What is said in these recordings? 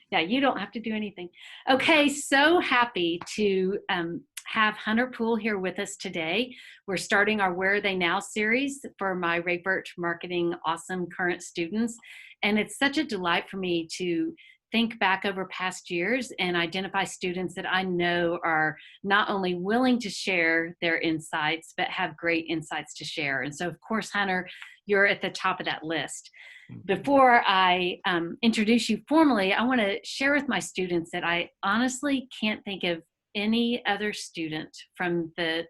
Yeah, you don't have to do anything. Okay, so happy to have Hunter Poole here with us today. We're starting our Where Are They Now series for my Ray Birch Marketing Awesome current students. And it's such a delight for me to think back over past years and identify students that I know are not only willing to share their insights, but have great insights to share. And so, of course, Hunter, you're at the top of that list. Before I introduce you formally, I want to share with my students that I honestly can't think of any other student from the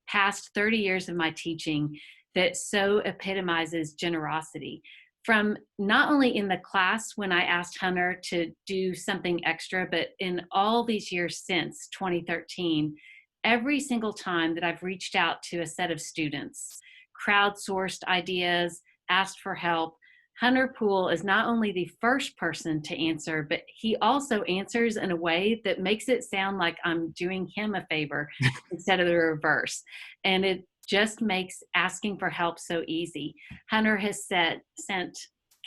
past 30 years of my teaching that so epitomizes generosity. From not only in the class when I asked Hunter to do something extra, but in all these years since 2013, every single time that I've reached out to a set of students, crowdsourced ideas, asked for help, Hunter Poole is not only the first person to answer, but he also answers in a way that makes it sound like I'm doing him a favor instead of the reverse. And it just makes asking for help so easy. Hunter has sent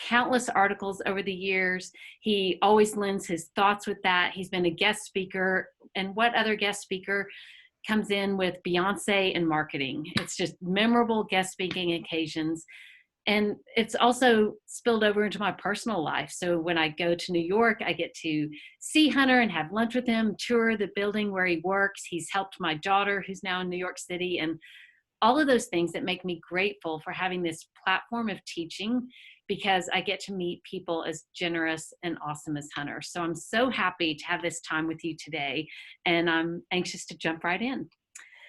countless articles over the years. He always lends his thoughts with that. He's been a guest speaker. And what other guest speaker comes in with Beyonce and marketing? It's just memorable guest speaking occasions. And it's also spilled over into my personal life. So when I go to New York, I get to see Hunter and have lunch with him, tour the building where he works. He's helped my daughter, who's now in New York City, and all of those things that make me grateful for having this platform of teaching, because I get to meet people as generous and awesome as Hunter. So I'm so happy to have this time with you today, and I'm anxious to jump right in.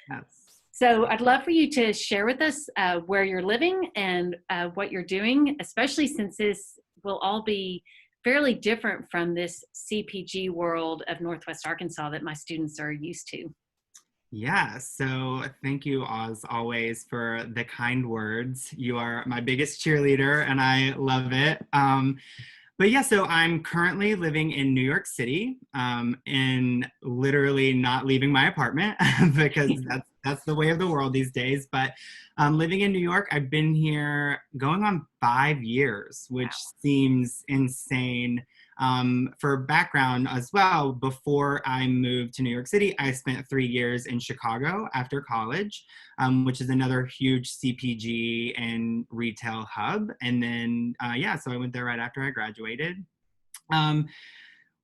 Yes. So I'd love for you to share with us where you're living and what you're doing, especially since this will all be fairly different from this CPG world of Northwest Arkansas that my students are used to. Yeah, so thank you, as always, for the kind words. You are my biggest cheerleader, and I love it. But yeah, so I'm currently living in New York City, and literally not leaving my apartment because that's the way of the world these days. But living in New York, I've been here going on 5 years, which seems insane. For background as well, before I moved to New York City, I spent 3 years in Chicago after college, which is another huge CPG and retail hub. And then, so I went there right after I graduated.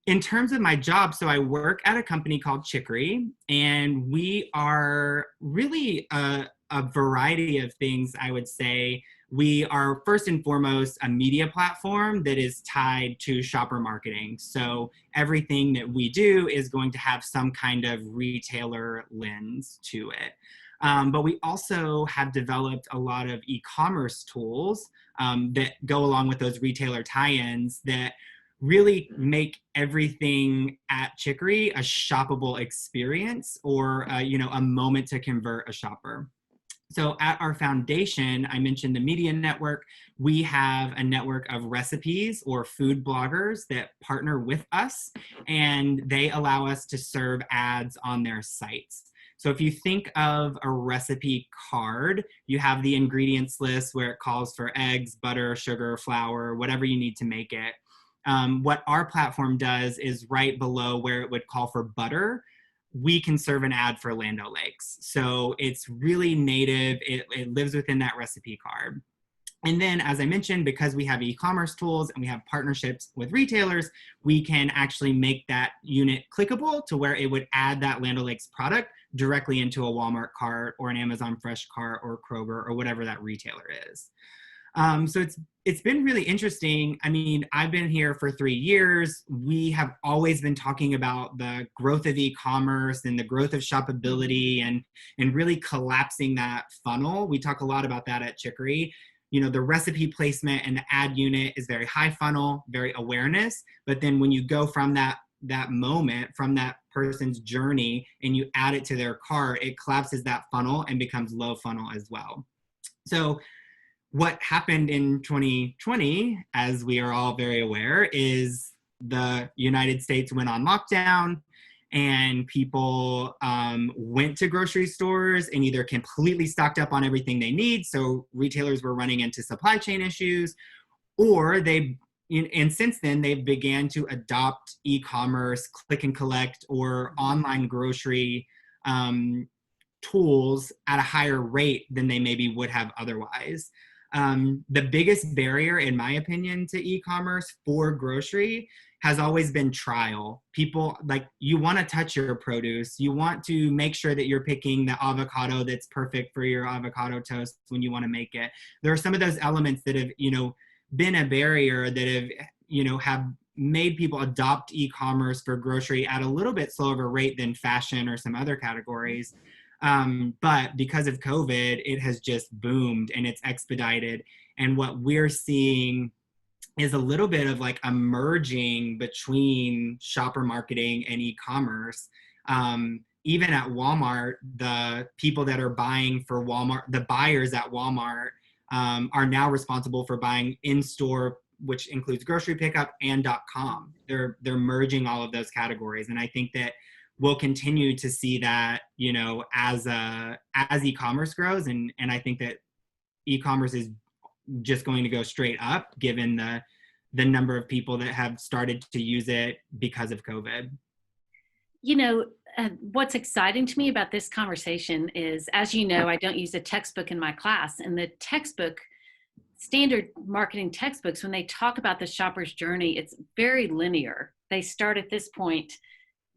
In terms of my job, so I work at a company called Chicory, and we are really a variety of things, I would say. We are first and foremost a media platform that is tied to shopper marketing. So everything that we do is going to have some kind of retailer lens to it. But we also have developed a lot of e-commerce tools that go along with those retailer tie-ins that really make everything at Chicory a shoppable experience, or a moment to convert a shopper. So at our foundation, I mentioned the media network. We have a network of recipes or food bloggers that partner with us, and they allow us to serve ads on their sites. So if you think of a recipe card, you have the ingredients list where it calls for eggs, butter, sugar, flour, whatever you need to make it. What our platform does is right below where it would call for butter, we can serve an ad for Land O'Lakes. So it's really native. It lives within that recipe card. And then, as I mentioned, because we have e-commerce tools and we have partnerships with retailers, we can actually make that unit clickable to where it would add that Land O'Lakes product directly into a Walmart cart or an Amazon Fresh cart or Kroger or whatever that retailer is. So it's been really interesting. I mean, I've been here for 3 years. We have always been talking about the growth of e-commerce and the growth of shoppability and really collapsing that funnel. We talk a lot about that at Chicory. You know, the recipe placement and the ad unit is very high funnel, very awareness. But then when you go from that moment, from that person's journey, and you add it to their cart, it collapses that funnel and becomes low funnel as well. So what happened in 2020, as we are all very aware, is the United States went on lockdown, and people went to grocery stores and either completely stocked up on everything they need, so retailers were running into supply chain issues, or they and since then they've began to adopt e-commerce, click and collect, or online grocery tools at a higher rate than they maybe would have otherwise. The biggest barrier, in my opinion, to e-commerce for grocery has always been trial. People, like, you want to touch your produce. You want to make sure that you're picking the avocado that's perfect for your avocado toast when you want to make it. There are some of those elements that have, been a barrier that have made people adopt e-commerce for grocery at a little bit slower of a rate than fashion or some other categories. But because of COVID, it has just boomed and it's expedited. And what we're seeing is a little bit of like a merging between shopper marketing and e-commerce. Even at Walmart, the people that are buying for Walmart, the buyers at Walmart, are now responsible for buying in-store, which includes grocery pickup and .com. They're merging all of those categories, and I think that we'll continue to see that, as e-commerce grows, and I think that e-commerce is just going to go straight up given the number of people that have started to use it because of COVID. What's exciting to me about this conversation is, as you know, I don't use a textbook in my class, and the standard marketing textbooks, when they talk about the shopper's journey, it's very linear. They start at this point,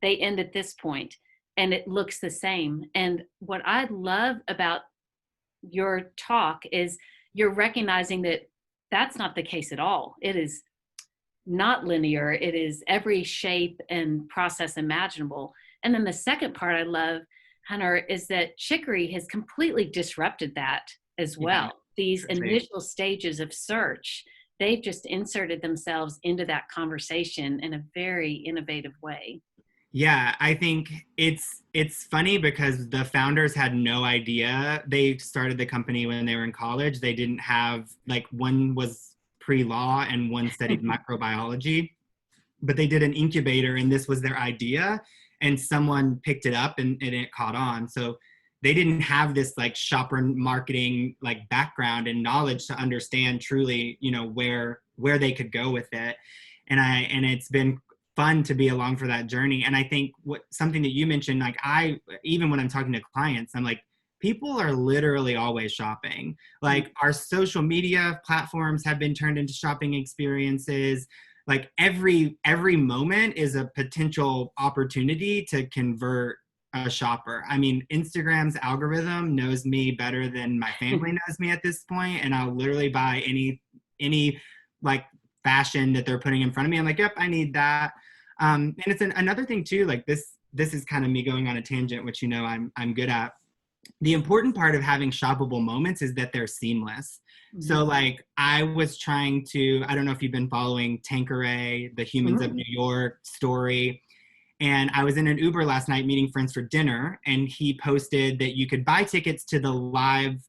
they end at this point, and it looks the same. And what I love about your talk is you're recognizing that that's not the case at all. It is not linear. It is every shape and process imaginable. And then the second part I love, Hunter, is that Chicory has completely disrupted that as well. Yeah, these initial stages of search, they've just inserted themselves into that conversation in a very innovative way. Yeah, I think it's funny because the founders had no idea. They started the company when they were in college. They didn't have, like, one was pre-law and one studied microbiology, but they did an incubator and this was their idea, and someone picked it up and it caught on. So they didn't have this like shopper marketing like background and knowledge to understand truly, where they could go with it. And it's been fun to be along for that journey. And I think something that you mentioned, like, even when I'm talking to clients, I'm like, people are literally always shopping. Like, our social media platforms have been turned into shopping experiences. Like, every moment is a potential opportunity to convert a shopper. I mean, Instagram's algorithm knows me better than my family knows me at this point, and I'll literally buy any like fashion that they're putting in front of me. I'm like, yep, I need that. And it's another thing too, like this is kind of me going on a tangent, which I'm good at. The important part of having shoppable moments is that they're seamless. Mm-hmm. So like, I was trying to, I don't know if you've been following Chicory, the Humans of New York story. And I was in an Uber last night meeting friends for dinner, and he posted that you could buy tickets to the live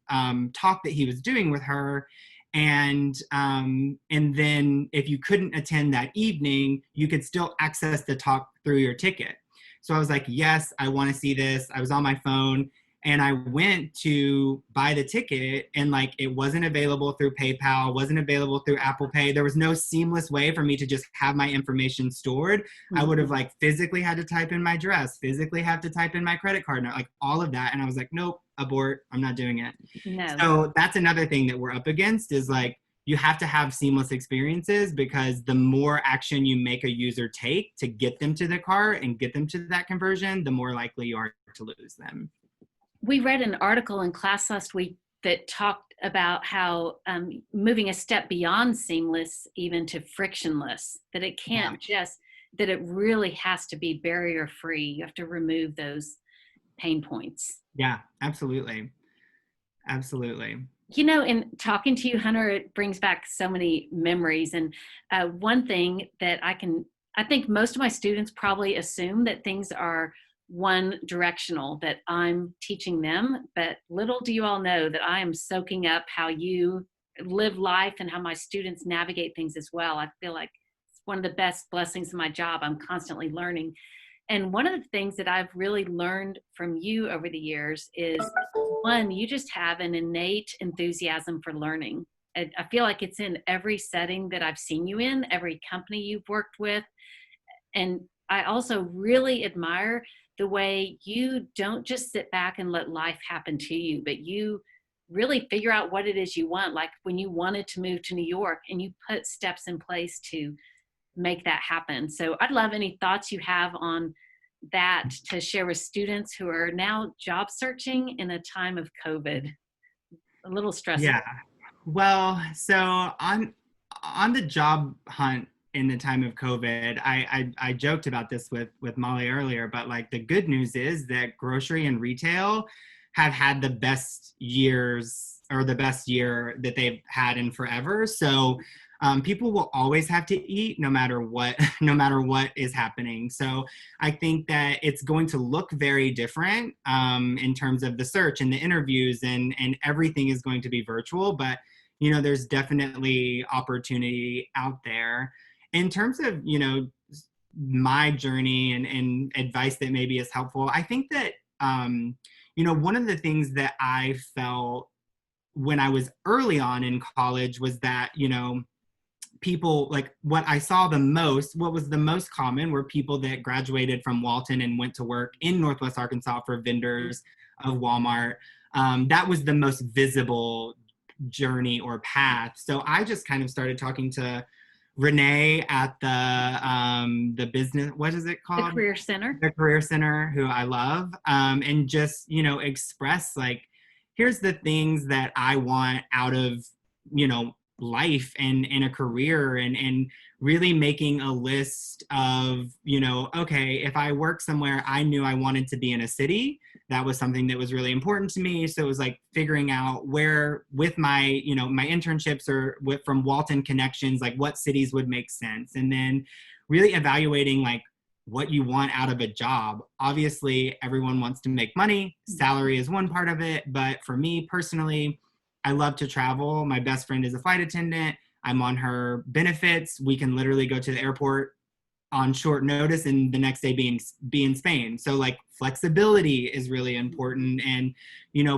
talk that he was doing with her. And then if you couldn't attend that evening, you could still access the talk through your ticket. So I was like, yes, I want to see this. I was on my phone and I went to buy the ticket, and like, it wasn't available through PayPal, wasn't available through Apple Pay. There was no seamless way for me to just have my information stored. Mm-hmm. I would have like physically had to type in my address, physically have to type in my credit card, like all of that. And I was like, nope, abort, I'm not doing it. No. So that's another thing that we're up against, is like, you have to have seamless experiences, because the more action you make a user take to get them to the cart and get them to that conversion, the more likely you are to lose them. We read an article in class last week that talked about how moving a step beyond seamless even to frictionless, that it can't that it really has to be barrier free. You have to remove those pain points. Yeah, absolutely. Absolutely. In talking to you, Hunter, it brings back so many memories. And one thing that I think most of my students probably assume that things are one directional, that I'm teaching them, but little do you all know that I am soaking up how you live life and how my students navigate things as well. I feel like it's one of the best blessings of my job. I'm constantly learning. And one of the things that I've really learned from you over the years is, one, you just have an innate enthusiasm for learning. I feel like it's in every setting that I've seen you in, every company you've worked with. And I also really admire the way you don't just sit back and let life happen to you, but you really figure out what it is you want. Like when you wanted to move to New York and you put steps in place to make that happen. So I'd love any thoughts you have on that to share with students who are now job searching in a time of COVID. A little stressful. Yeah. Well, so on the job hunt in the time of COVID, I joked about this with Molly earlier, but like the good news is that grocery and retail have had the best years or the best year that they've had in forever. So people will always have to eat no matter what, no matter what is happening. So I think that it's going to look very different in terms of the search and the interviews, and everything is going to be virtual. But there's definitely opportunity out there. In terms of my journey and advice that maybe is helpful, I think that one of the things that I felt when I was early on in college was that people, like what I saw the most, what was the most common were people that graduated from Walton and went to work in Northwest Arkansas for vendors of Walmart. That was the most visible journey or path. So I just kind of started talking to Renee at the business, what is it The called? Career Center. The Career Center, who I love, and just express like, here's the things that I want out of life and in a career, and really making a list of okay, if I work somewhere, I knew I wanted to be in a city. That was something that was really important to me. So it was like figuring out where, with my my internships or from Walton connections, like what cities would make sense, and then really evaluating like what you want out of a job. Obviously everyone wants to make money, salary is one part of it, but for me personally, I love to travel. My best friend is a flight attendant. I'm on her benefits. We can literally go to the airport on short notice and the next day be in Spain. So like flexibility is really important, and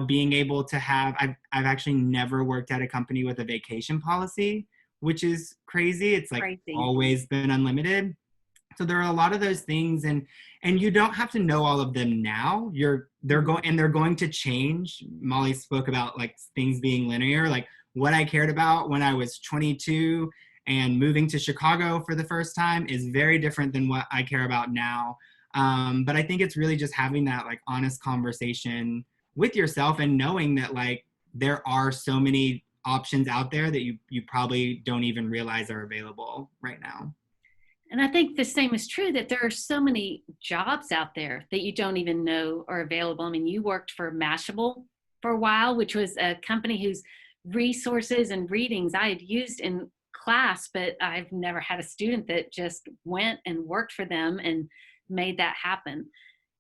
being able to have, I've actually never worked at a company with a vacation policy, which is crazy. It's like Crazy. always been unlimited. So there are a lot of those things, and you don't have to know all of them now. They're going to change. Molly spoke about like things being linear. Like what I cared about when I was 22 and moving to Chicago for the first time is very different than what I care about now. But I think it's really just having that like honest conversation with yourself and knowing that like there are so many options out there that you probably don't even realize are available right now. And I think the same is true, that there are so many jobs out there that you don't even know are available. I mean, you worked for Mashable for a while, which was a company whose resources and readings I had used in class, but I've never had a student that just went and worked for them and made that happen.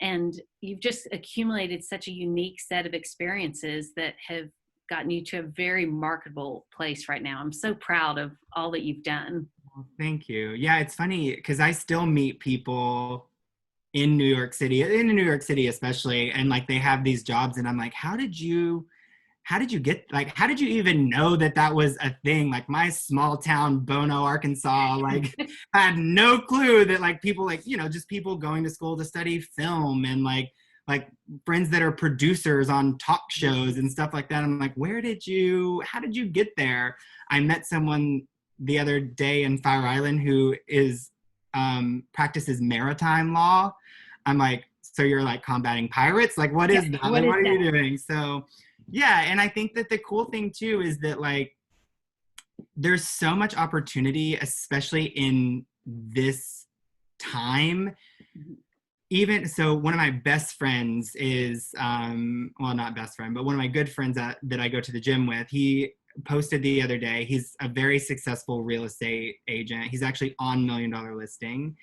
And you've just accumulated such a unique set of experiences that have gotten you to a very marketable place right now. I'm so proud of all that you've done. Well, thank you. Yeah, it's funny because I still meet people in New York City, especially, and like they have these jobs, and I'm like, how did you get, like, how did you even know that that was a thing? Like my small town, Bono, Arkansas, like had no clue that like people like, just people going to school to study film, and like friends that are producers on talk shows and stuff like that. I'm like, how did you get there? I met someone the other day in Fire Island who is practices maritime law. I'm like, so you're like combating pirates? Like, what is that? Like, what are you doing? So yeah, and I think that the cool thing too is that like there's so much opportunity, especially in this time. Even so, one of my best friends is well, not best friend, but one of my good friends that I go to the gym with. He posted the other day. He's a very successful real estate agent. He's actually on $1 Million Listing.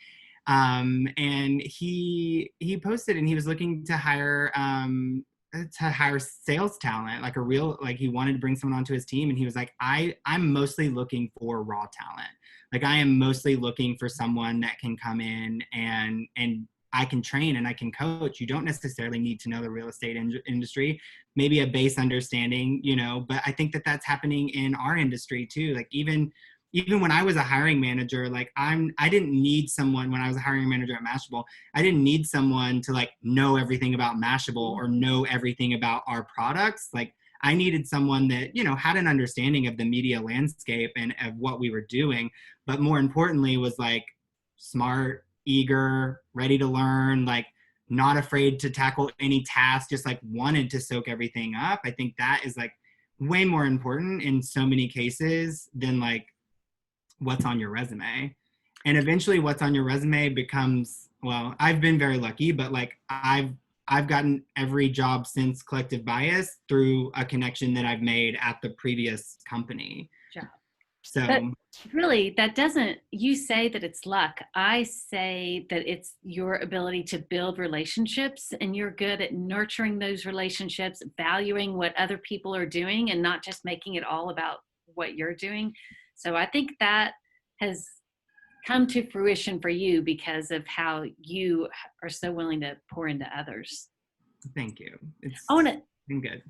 And he posted, and he was looking to hire sales talent, like he wanted to bring someone onto his team. And he was like, I'm mostly looking for raw talent. Like I am mostly looking for someone that can come in and I can train and I can coach. You don't necessarily need to know the real estate industry, maybe a base understanding, you know, but I think that that's happening in our industry too. Like even when I was a hiring manager, like I didn't need someone when I was a hiring manager at Mashable. I didn't need someone to like know everything about Mashable or know everything about our products. Like I needed someone that, you know, had an understanding of the media landscape and of what we were doing, but more importantly was like smart, eager, ready to learn, like not afraid to tackle any task, just like wanted to soak everything up. I think that is like way more important in so many cases than like what's on your resume. And eventually what's on your resume becomes, well, I've been very lucky, but like I've gotten every job since Collective Bias through a connection that I've made at the previous company. Job. But So really, that doesn't, you say that it's luck. I say that it's your ability to build relationships, and you're good at nurturing those relationships, valuing what other people are doing, and not just making it all about what you're doing. So I think that has come to fruition for you because of how you are so willing to pour into others. thank you. I It's want to been good.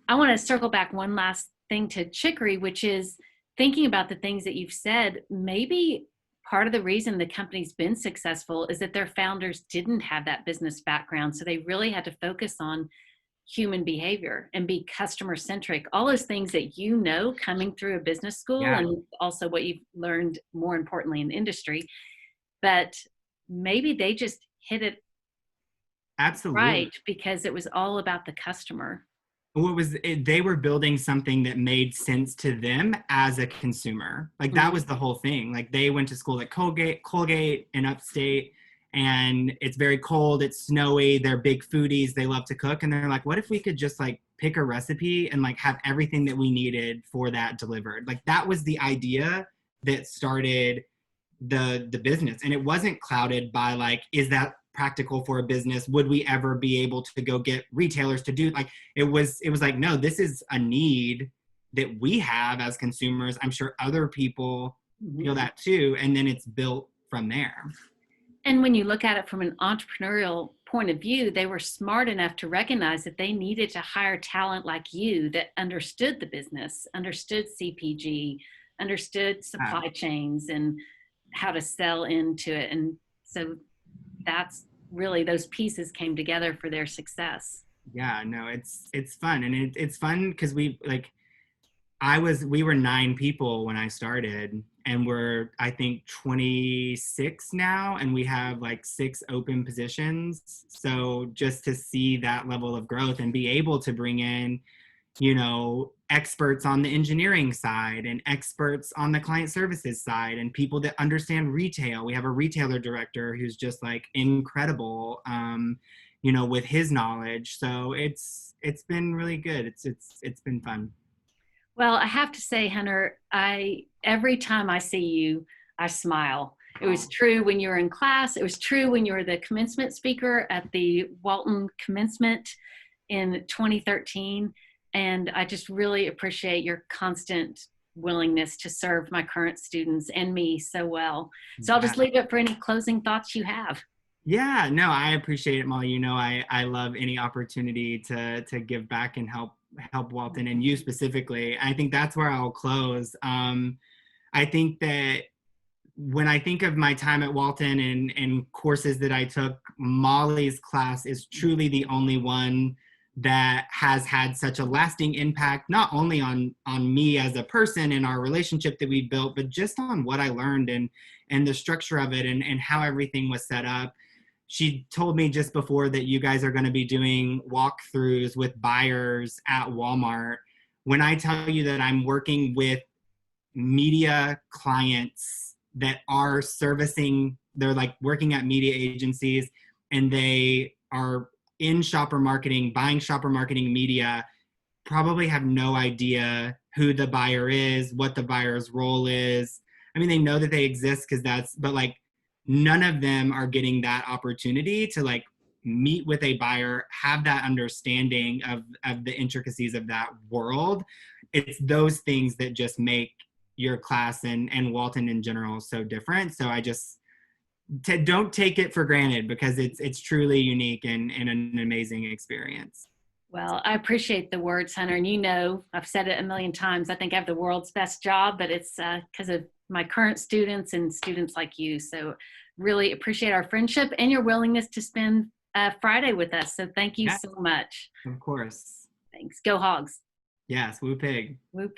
I want to circle back one last thing to Chicory, which is thinking about the things that you've said. Maybe part of the reason the company's been successful is that their founders didn't have that business background. So they really had to focus on human behavior and be customer centric. All those things that you know coming through a business school, Yeah, and also what you've learned more importantly in industry. But maybe they just hit it absolutely. right because it was all about the customer. What was it, they were building something that made sense to them as a consumer. Like that Mhm. was the whole thing. Like they went to school at Colgate in upstate, and it's very cold, it's snowy, they're big foodies, they love to cook, and they're like, what if we could just like pick a recipe and like have everything that we needed for that delivered? Like that was the idea that started the business, and it wasn't clouded by like, is that practical for a business, would we ever be able to go get retailers to do, like it was like, no, this is a need that we have as consumers. I'm sure other people Mhm. feel that too, and then it's built from there. And when you look at it from an entrepreneurial point of view, they were smart enough to recognize that they needed to hire talent like you that understood the business, understood CPG, understood uh, supply chains, and how to sell into it. And so that's really, those pieces came together for their success. yeah, no, it's fun, and it's fun because we were 9 people when I started, and we're, I think, 26 now, and we have like 6 open positions. So just to see that level of growth and be able to bring in, you know, experts on the engineering side and experts on the client services side and people that understand retail. We have a retailer director who's just like incredible, you know, with his knowledge. So it's been really good. It's been fun. Well, I have to say, Hunter, I every time I see you, I smile. It was true when you were in class. It was true when you were the commencement speaker at the Walton commencement in 2013. And I just really appreciate your constant willingness to serve my current students and me so well. So I'll just Yeah. leave it for any closing thoughts you have. Yeah, no, I appreciate it, Molly. You know, I love any opportunity to give back and help Walton and you specifically. I think that's where I'll close. I think that when I think of my time at Walton and courses that I took, Molly's class is truly the only one that has had such a lasting impact, not only on me as a person and our relationship that we built, but just on what I learned and the structure of it and how everything was set up. She told me just before that you guys are going to be doing walkthroughs with buyers at Walmart. When I tell you that I'm working with media clients that are servicing, they're like working at media agencies, and they are in shopper marketing, buying shopper marketing media, probably have no idea who the buyer is, what the buyer's role is. I mean, they know that they exist because but like none of them are getting that opportunity to like meet with a buyer, have that understanding of the intricacies of that world. It's those things that just make your class and Walton in general so different. So I just don't take it for granted because it's truly unique and an amazing experience. Well, I appreciate the words, Hunter. And you know, I've said it a million times. I think I have the world's best job, but it's because of my current students and students like you. So, really appreciate our friendship and your willingness to spend Friday with us. So, thank you Yeah, so much. of course. Thanks. Go Hogs. Yes, woo pig. Whoop.